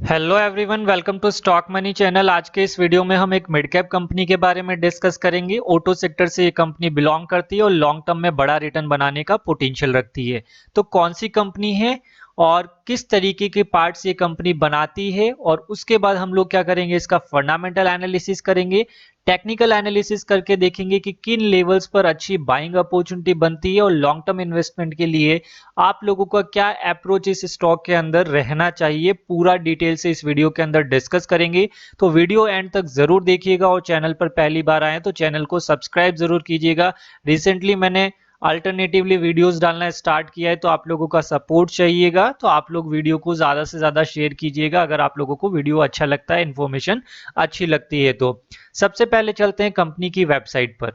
Hello everyone, welcome to stock money channel. आज के इस वीडियो में हम एक मिड कैप कंपनी के बारे में डिस्कस करेंगे। ऑटो सेक्टर से ये कंपनी बिलोंग करती है और लॉन्ग टर्म में बड़ा रिटर्न बनाने का पोटेंशियल रखती है। तो कौन सी कंपनी है और किस तरीके के पार्ट्स ये कंपनी बनाती है, और उसके बाद हम लोग क्या करेंगे, इसका फंडामेंटल एनालिसिस करेंगे, टेक्निकल एनालिसिस करके देखेंगे कि किन लेवल्स पर अच्छी बाइंग अपॉर्चुनिटी बनती है और लॉन्ग टर्म इन्वेस्टमेंट के लिए आप लोगों का क्या अप्रोच इस स्टॉक के अंदर रहना चाहिए। पूरा डिटेल से इस वीडियो के अंदर डिस्कस करेंगे, तो वीडियो एंड तक जरूर देखिएगा और चैनल पर पहली बार आए तो चैनल को सब्सक्राइब जरूर कीजिएगा। रिसेंटली मैंने अल्टरनेटिवली वीडियोस डालना स्टार्ट किया है, तो आप लोगों का सपोर्ट चाहिएगा, तो आप लोग वीडियो को ज्यादा से ज्यादा शेयर कीजिएगा अगर आप लोगों को वीडियो अच्छा लगता है, इन्फॉर्मेशन अच्छी लगती है। तो सबसे पहले चलते हैं कंपनी की वेबसाइट पर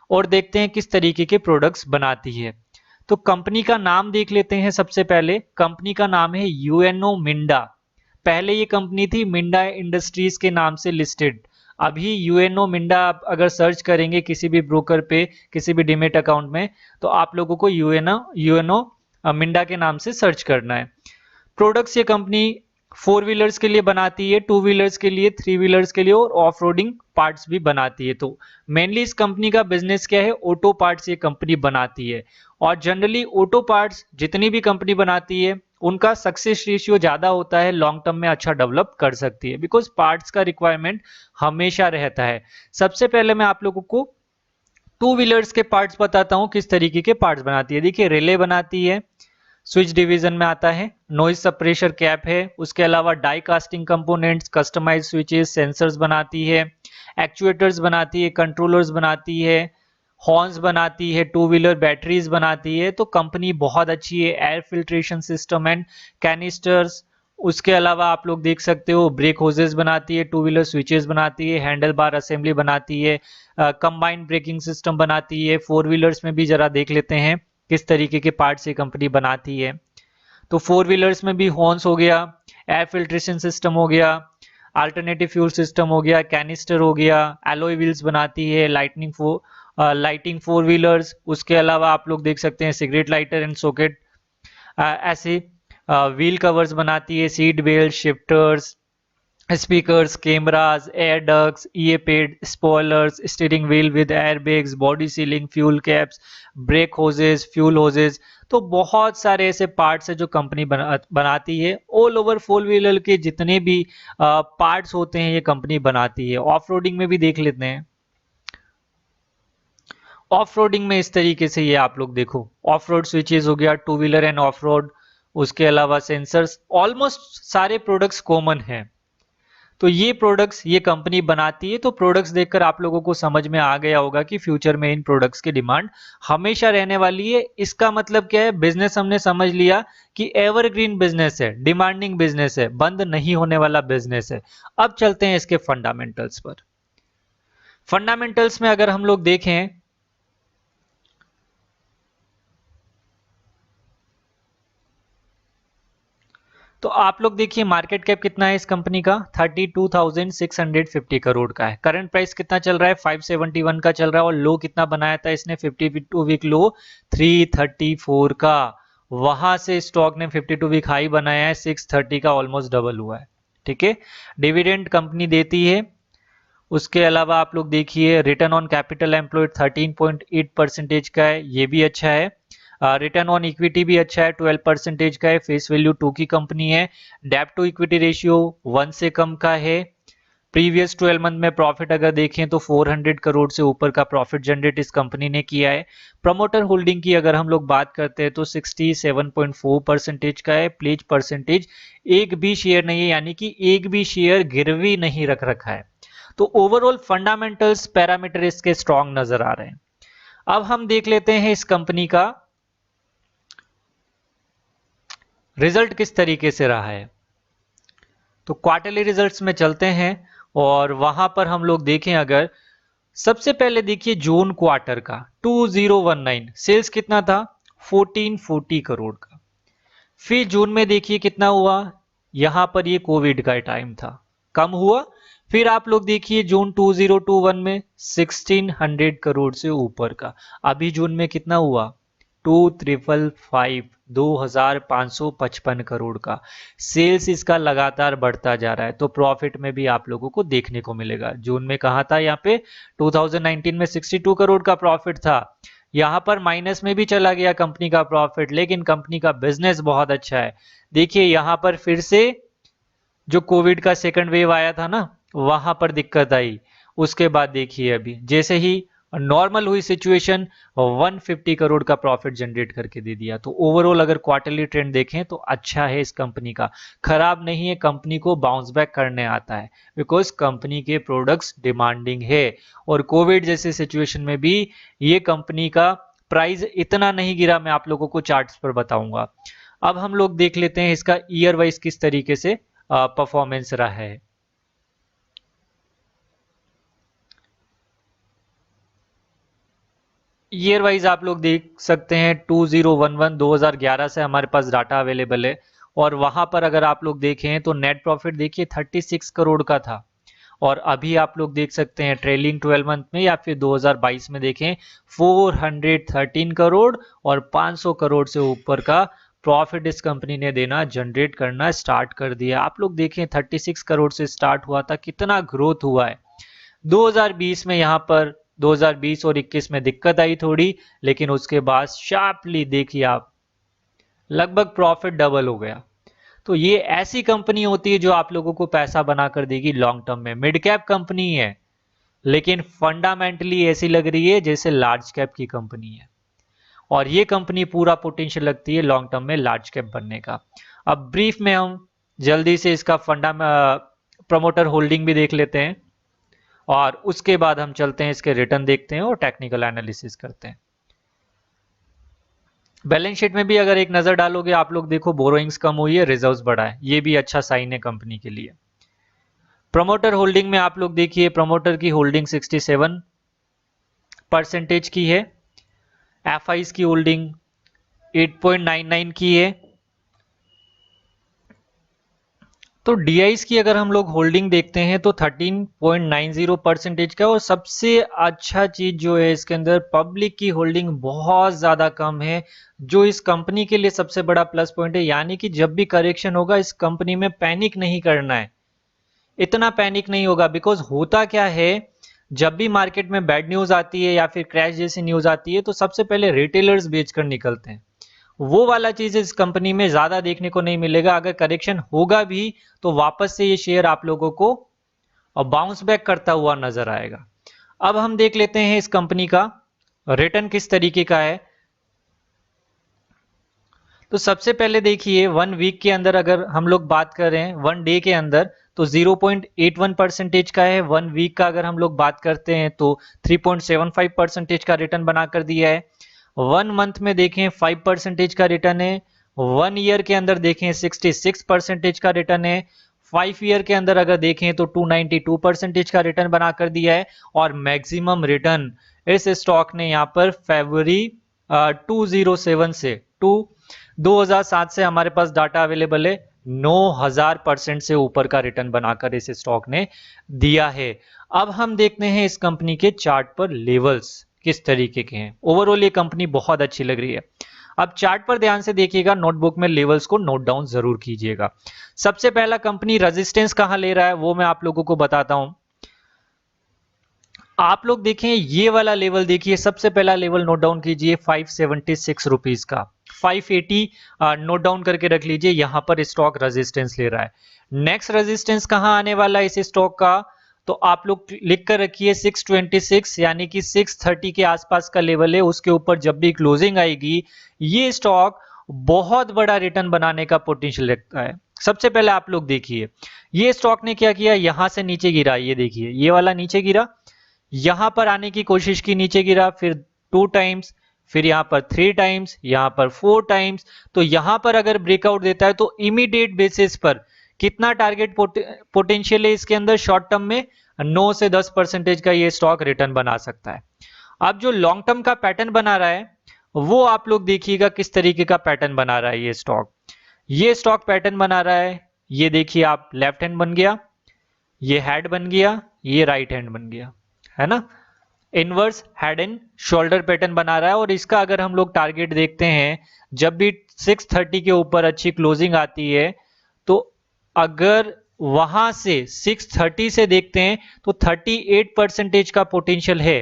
और देखते हैं किस तरीके के प्रोडक्ट्स बनाती है। तो कंपनी का नाम देख लेते हैं। सबसे पहले कंपनी का नाम है यूएनओ मिंडा। पहले ये कंपनी थी मिंडा इंडस्ट्रीज के नाम से लिस्टेड। अभी यूएनओ मिंडा आप अगर सर्च करेंगे किसी भी ब्रोकर पे, किसी भी डीमेट अकाउंट में, तो आप लोगों को यूएनओ मिंडा के नाम से सर्च करना है। प्रोडक्ट्स ये कंपनी फोर व्हीलर्स के लिए बनाती है, टू व्हीलर्स के लिए, थ्री व्हीलर्स के लिए और ऑफ रोडिंग पार्ट्स भी बनाती है। तो मेनली इस कंपनी का बिजनेस क्या है, ऑटो पार्ट्स ये कंपनी बनाती है। और जनरली ऑटो पार्ट्स जितनी भी कंपनी बनाती है उनका सक्सेस रेशियो ज्यादा होता है, लॉन्ग टर्म में अच्छा डेवलप कर सकती है, बिकॉज पार्ट्स का रिक्वायरमेंट हमेशा रहता है। सबसे पहले मैं आप लोगों को टू व्हीलर्स के पार्ट्स बताता हूं, किस तरीके के पार्ट्स बनाती है। देखिए, रिले बनाती है, स्विच डिवीजन में आता है, नॉइज सप्रेशर कैप है, उसके अलावा die casting components, customize switches, sensors बनाती है, एक्चुएटर्स बनाती है, कंट्रोलर्स बनाती है, हॉर्न्स बनाती है, टू व्हीलर बैटरीज बनाती है। तो कंपनी बहुत अच्छी है। Air filtration system and canisters, उसके अलावा आप लोग देख सकते हो ब्रेक होजेस बनाती है, टू व्हीलर स्विचेस बनाती है, हैंडल बार असेंबली बनाती है, कंबाइंड ब्रेकिंग सिस्टम बनाती है। फोर व्हीलर्स में भी जरा देख लेते हैं किस तरीके के पार्ट्स ये कंपनी बनाती है। तो फोर व्हीलर्स में भी हॉर्न्स हो गया, एयर फिल्ट्रेशन सिस्टम हो गया, अल्टरनेटिव फ्यूल सिस्टम हो गया, कैनिस्टर हो गया, एलॉय व्हील्स बनाती है, लाइटिंग फोर व्हीलर्स। उसके अलावा आप लोग देख सकते हैं सिगरेट लाइटर एंड सॉकेट, ऐसे व्हील कवर्स बनाती है, seat belt, shifters, speakers, cameras, air ducts, ईए पेड, spoilers, steering wheel with air bags, body sealing, fuel caps, brake hoses, fuel hoses. तो बहुत सारे ऐसे पार्ट्स है जो कंपनी बनाती है। ऑल ओवर फोर व्हीलर के जितने भी पार्ट्स होते हैं ये कंपनी बनाती है। ऑफ रोडिंग में भी देख लेते हैं। ऑफ रोडिंग में इस तरीके से ये आप लोग देखो, ऑफ रोड स्विचेस हो गया, two wheeler end of road, उसके अलावा सेंसर्स, ऑलमोस्ट सारे प्रोडक्ट्स कॉमन हैं। तो ये प्रोडक्ट्स ये कंपनी बनाती है। तो प्रोडक्ट्स देखकर आप लोगों को समझ में आ गया होगा कि फ्यूचर में इन प्रोडक्ट्स की डिमांड हमेशा रहने वाली है। इसका मतलब क्या है, बिजनेस हमने समझ लिया कि एवरग्रीन बिजनेस है, डिमांडिंग बिजनेस है, बंद नहीं होने वाला बिजनेस है। अब चलते हैं इसके फंडामेंटल्स पर। फंडामेंटल्स में अगर हम लोग देखें तो आप लोग देखिए मार्केट कैप कितना है इस कंपनी का, 32,650 करोड़ का है। करंट प्राइस कितना चल रहा है, 571 का चल रहा है। और लो कितना बनाया था इसने, 52 वीक लो 334 का। वहां से स्टॉक ने 52 वीक हाई बनाया है, 630 का ऑलमोस्ट डबल हुआ है। ठीक है, डिविडेंड कंपनी देती है। उसके अलावा आप लोग देखिए रिटर्न ऑन कैपिटल एम्प्लॉयड 13.8% का है, ये भी अच्छा है। रिटर्न ऑन इक्विटी भी अच्छा है, 12% का है। फेस वैल्यू 2 की कंपनी है। डेब्ट टू इक्विटी रेशियो 1 से कम का है। प्रीवियस 12 मंथ में प्रॉफिट अगर देखें तो 400 करोड़ से ऊपर का प्रॉफिट जनरेट इस कंपनी ने किया है। प्रमोटर होल्डिंग की अगर हम लोग बात करते हैं तो 67.4% का है। प्लेज परसेंटेज एक भी शेयर नहीं है, यानी कि एक भी शेयर गिरवी नहीं रख रखा है। तो ओवरऑल फंडामेंटल्स पैरामीटर इसके स्ट्रांग नजर आ रहे हैं। अब हम देख लेते हैं इस कंपनी का रिजल्ट किस तरीके से रहा है। तो क्वार्टरली रिजल्ट्स में चलते हैं और वहां पर हम लोग देखें अगर, सबसे पहले देखिए जून क्वार्टर का 2019 सेल्स कितना था, 1440 करोड़ का। फिर जून में देखिए कितना हुआ, यहां पर ये कोविड का टाइम था, कम हुआ। फिर आप लोग देखिए जून 2021 में 1600 करोड़ से ऊपर का। अभी जून में कितना हुआ, 2555, 2555 करोड़ का सेल्स इसका लगातार बढ़ता जा रहा है। तो प्रॉफिट में भी आप लोगों को देखने को मिलेगा। जून में कहा था यहाँ पे 2019 में 62 करोड़ का प्रॉफिट था, यहाँ पर माइनस में भी चला गया कंपनी का प्रॉफिट, लेकिन कंपनी का बिजनेस बहुत अच्छा है। देखिए यहाँ पर फिर से जो कोविड का सेकंड वेव आया था ना, वहां पर दिक्कत आई। उसके बाद देखिए अभी जैसे ही नॉर्मल हुई सिचुएशन, 150 करोड़ का प्रॉफिट जनरेट करके दे दिया। तो ओवरऑल अगर क्वार्टरली ट्रेंड देखें तो अच्छा है इस कंपनी का, खराब नहीं है। कंपनी को बाउंस बैक करने आता है बिकॉज कंपनी के प्रोडक्ट्स डिमांडिंग है। और कोविड जैसे सिचुएशन में भी ये कंपनी का प्राइस इतना नहीं गिरा। मैं आप लोगों को चार्ट्स पर बताऊंगा। अब हम लोग देख लेते हैं इसका ईयर वाइज किस तरीके से परफॉर्मेंस रहा है। ईयर वाइज आप लोग देख सकते हैं 2011 से हमारे पास डाटा अवेलेबल है। और वहां पर अगर आप लोग देखें तो नेट प्रॉफिट देखिए 36 करोड़ का था। और अभी आप लोग देख सकते हैं ट्रेलिंग 12 मंथ में या फिर 2022 में देखें 413 करोड़ और 500 करोड़ से ऊपर का प्रॉफिट इस कंपनी ने देना जनरेट करना स्टार्ट कर दिया। आप लोग देखें 36 करोड़ से स्टार्ट हुआ था, कितना ग्रोथ हुआ है। 2020 में यहाँ पर 2020 और 21 में दिक्कत आई थोड़ी, लेकिन उसके बाद शार्पली देखिए आप लगभग प्रॉफिट डबल हो गया। तो ये ऐसी कंपनी होती है जो आप लोगों को पैसा बनाकर देगी लॉन्ग टर्म में। मिड कैप कंपनी है लेकिन फंडामेंटली ऐसी लग रही है जैसे लार्ज कैप की कंपनी है। और ये कंपनी पूरा पोटेंशियल लगती है लॉन्ग टर्म में लार्ज कैप बनने का। अब ब्रीफ में हम जल्दी से इसका प्रमोटर होल्डिंग भी देख लेते हैं और उसके बाद हम चलते हैं इसके रिटर्न देखते हैं और टेक्निकल एनालिसिस करते हैं। बैलेंस शीट में भी अगर एक नजर डालोगे आप लोग देखो बोरोइंग्स कम हुई है, रिजर्व्स बढ़ा है, ये भी अच्छा साइन है कंपनी के लिए। प्रमोटर होल्डिंग में आप लोग देखिए प्रमोटर की होल्डिंग 67% की है, एफआईज की होल्डिंग 8.99 की है। तो डीआईज की अगर हम लोग होल्डिंग देखते हैं तो 13.90% का। और सबसे अच्छा चीज जो है इसके अंदर पब्लिक की होल्डिंग बहुत ज्यादा कम है, जो इस कंपनी के लिए सबसे बड़ा प्लस पॉइंट है। यानी कि जब भी करेक्शन होगा इस कंपनी में पैनिक नहीं करना है, इतना पैनिक नहीं होगा। बिकॉज होता क्या है, जब भी मार्केट में बैड न्यूज आती है या फिर क्रैश जैसी न्यूज आती है तो सबसे पहले रिटेलर्स बेचकर निकलते हैं। वो वाला चीज इस कंपनी में ज्यादा देखने को नहीं मिलेगा। अगर करेक्शन होगा भी तो वापस से ये शेयर आप लोगों को बाउंस बैक करता हुआ नजर आएगा। अब हम देख लेते हैं इस कंपनी का रिटर्न किस तरीके का है। तो सबसे पहले देखिए 1 वीक के अंदर अगर हम लोग बात करें 1 डे के अंदर तो 0.81% का है। 1 वीक का अगर हम लोग बात करते हैं तो 3.75% का रिटर्न बनाकर दिया है। 1 मंथ में देखें 5% का रिटर्न है। 1 ईयर के अंदर देखें 66% का रिटर्न है। 5 ईयर के अंदर अगर देखें तो 292% का रिटर्न बनाकर दिया है। और मैक्सिमम रिटर्न इस स्टॉक ने यहाँ पर फरवरी 2007 से 2007 से हमारे पास डाटा अवेलेबल है, 9000% से ऊपर का रिटर्न बनाकर इस स्टॉक ने दिया है। अब हम देखते हैं इस कंपनी के चार्ट पर लेवल्स किस तरीके के हैं। ओवरऑल ये कंपनी बहुत अच्छी लग रही है। अब चार्ट पर ध्यान से देखिएगा, नोटबुक में लेवल्स को नोट डाउन जरूर कीजिएगा। सबसे पहला कंपनी रेजिस्टेंस कहां ले रहा है वो मैं आप लोगों को बताता हूं। आप लोग देखें ये वाला लेवल देखिए, सबसे पहला लेवल नोट डाउन कीजिए 576 रुपीज का। 580 नोट डाउन करके रख लीजिए, यहां पर स्टॉक रेजिस्टेंस ले रहा है। नेक्स्ट रेजिस्टेंस कहां आने वाला है इस स्टॉक का, तो आप लोग लिख कर रखिए 626, यानी कि 630 के आसपास का लेवल है। उसके ऊपर जब भी क्लोजिंग आएगी ये स्टॉक बहुत बड़ा रिटर्न बनाने का पोटेंशियल रखता है। सबसे पहले आप लोग देखिए ये स्टॉक ने क्या किया, यहां से नीचे गिरा, ये देखिए ये वाला नीचे गिरा, यहां पर आने की कोशिश की, नीचे गिरा, फिर 2 टाइम्स, फिर यहां पर 3 टाइम्स, यहां पर 4 टाइम्स। तो यहां पर अगर ब्रेकआउट देता है तो इमीडिएट बेसिस पर कितना टारगेट पोटेंशियल है इसके अंदर शॉर्ट टर्म में, 9 से 10% का ये स्टॉक रिटर्न बना सकता है। अब जो लॉन्ग टर्म का पैटर्न बना रहा है वो आप लोग देखिएगा किस तरीके का पैटर्न बना रहा है ये स्टॉक। ये स्टॉक पैटर्न बना रहा है, ये देखिए आप, लेफ्ट हैंड बन गया, ये हेड बन गया, ये राइट हैंड बन गया, है ना। Inverse head and shoulder pattern बना रहा है और इसका अगर हम लोग टारगेट देखते हैं, जब भी 630 के ऊपर अच्छी क्लोजिंग आती है तो अगर वहां से 630 से देखते हैं तो 38% का पोटेंशियल है।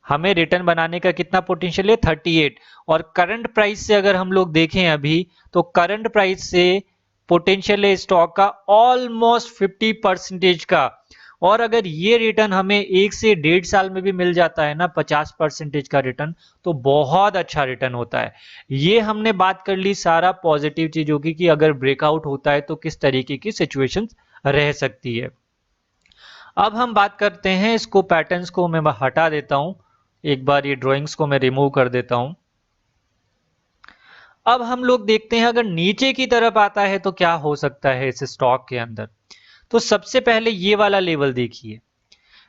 हमें रिटर्न बनाने का कितना पोटेंशियल है? 38। और करंट प्राइस से अगर हम लोग देखें अभी, तो करंट प्राइस से पोटेंशियल है स्टॉक का ऑलमोस्ट 50% का। और अगर ये रिटर्न हमें 1 से 1.5 साल में भी मिल जाता है ना 50% का रिटर्न, तो बहुत अच्छा रिटर्न होता है। ये हमने बात कर ली सारा पॉजिटिव चीजों की कि अगर ब्रेकआउट होता है तो किस तरीके की सिचुएशंस रह सकती है। अब हम बात करते हैं, इसको पैटर्न्स को मैं हटा देता हूं, एक बार ये ड्राइंग्स को मैं रिमूव कर देता हूं। अब हम लोग देखते हैं अगर नीचे की तरफ आता है तो क्या हो सकता है इस स्टॉक के अंदर। तो सबसे पहले ये वाला लेवल देखिए,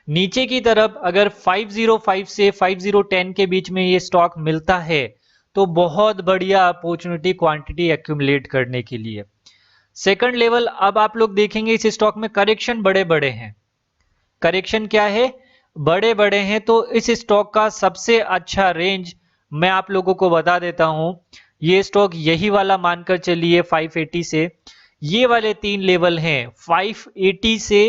नीचे की तरफ अगर 505 से 5010 के बीच में ये स्टॉक मिलता है तो बहुत बढ़िया अपॉर्चुनिटी क्वांटिटी एक्यूमुलेट करने के लिए। सेकंड लेवल, अब आप लोग देखेंगे इस स्टॉक में करेक्शन बड़े बड़े हैं। करेक्शन क्या है? बड़े बड़े हैं। तो इस स्टॉक का सबसे अच्छा रेंज मैं आप लोगों को बता देता हूं। ये स्टॉक यही वाला मानकर चलिए 580 से, ये वाले 3 लेवल हैं 580 से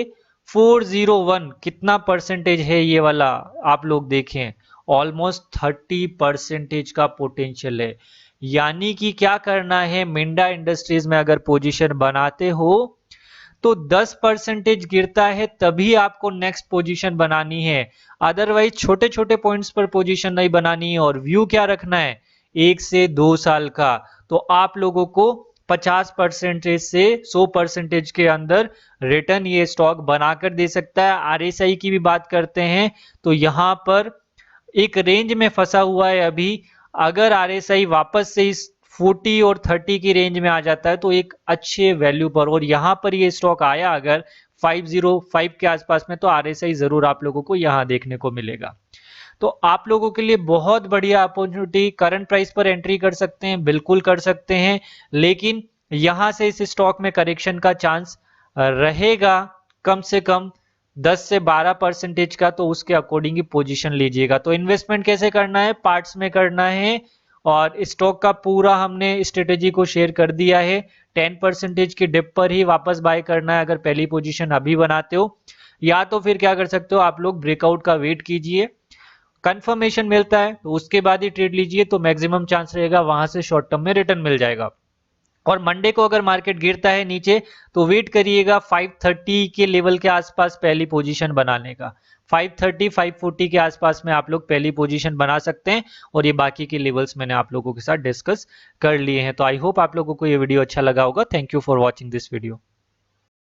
401। कितना परसेंटेज है ये वाला? आप लोग देखें, ऑलमोस्ट 30% का पोटेंशियल है। यानी कि क्या करना है, मिंडा इंडस्ट्रीज में अगर पोजीशन बनाते हो तो 10% गिरता है तभी आपको नेक्स्ट पोजीशन बनानी है, अदरवाइज छोटे छोटे पॉइंट्स पर पोजीशन नहीं बनानी है। और व्यू क्या रखना है? 1 से 2 साल का। तो आप लोगों को 50% से 100% के अंदर रिटर्न ये स्टॉक बनाकर दे सकता है। आरएसआई की भी बात करते हैं तो यहां पर एक रेंज में फंसा हुआ है अभी। अगर आरएसआई वापस से इस 40 और 30 की रेंज में आ जाता है तो एक अच्छे वैल्यू पर, और यहां पर ये स्टॉक आया अगर 505 के आसपास में, तो आरएसआई जरूर आप लोगों को यहां देखने को मिलेगा। तो आप लोगों के लिए बहुत बढ़िया अपॉर्चुनिटी। करंट प्राइस पर एंट्री कर सकते हैं, बिल्कुल कर सकते हैं, लेकिन यहां से इस स्टॉक में करेक्शन का चांस रहेगा कम से कम 10 से 12% का। तो उसके अकॉर्डिंग ही पोजीशन लीजिएगा। तो इन्वेस्टमेंट कैसे करना है? पार्ट्स में करना है। और स्टॉक का पूरा हमने स्ट्रेटेजी को शेयर कर दिया है। 10% की डिप पर ही वापस बाय करना है अगर पहली पोजीशन अभी बनाते हो, या तो फिर क्या कर सकते हो आप लोग, ब्रेकआउट का वेट कीजिए, कंफर्मेशन मिलता है तो उसके बाद ही ट्रेड लीजिए, तो मैक्सिमम चांस रहेगा वहां से शॉर्ट टर्म में रिटर्न मिल जाएगा। और मंडे को अगर मार्केट गिरता है नीचे तो वेट करिएगा 530 के लेवल के आसपास पहली पोजीशन बनाने का। 530 540 के आसपास में आप लोग पहली पोजीशन बना सकते हैं। और ये बाकी के लेवल्स मैंने आप लोगों के साथ डिस्कस कर लिए हैं। तो आई होप आप लोगों को ये वीडियो अच्छा लगा होगा। Thank you for watching this video.